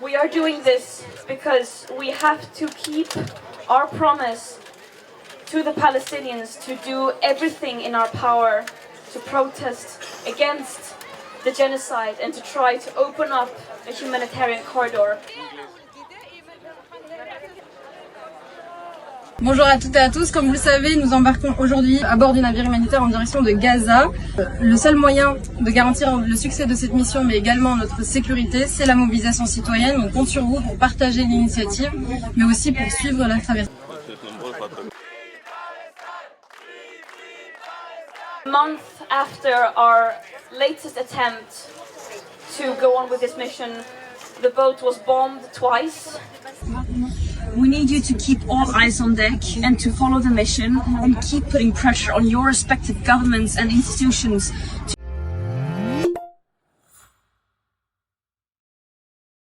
We are doing this because we have to keep our promise to the Palestinians to do everything in our power to protest against the genocide and to try to open up a humanitarian corridor. Bonjour à toutes et à tous, comme vous le savez, nous embarquons aujourd'hui à bord du navire humanitaire en direction de Gaza. Le seul moyen de garantir le succès de cette mission, mais également notre sécurité, c'est la mobilisation citoyenne. On compte sur vous pour partager l'initiative, mais aussi pour suivre la traversée. A month after our latest attempt to go on with this mission, the boat was bombed twice. We need you to keep all eyes on deck and to follow the mission and keep putting pressure on your respective governments and institutions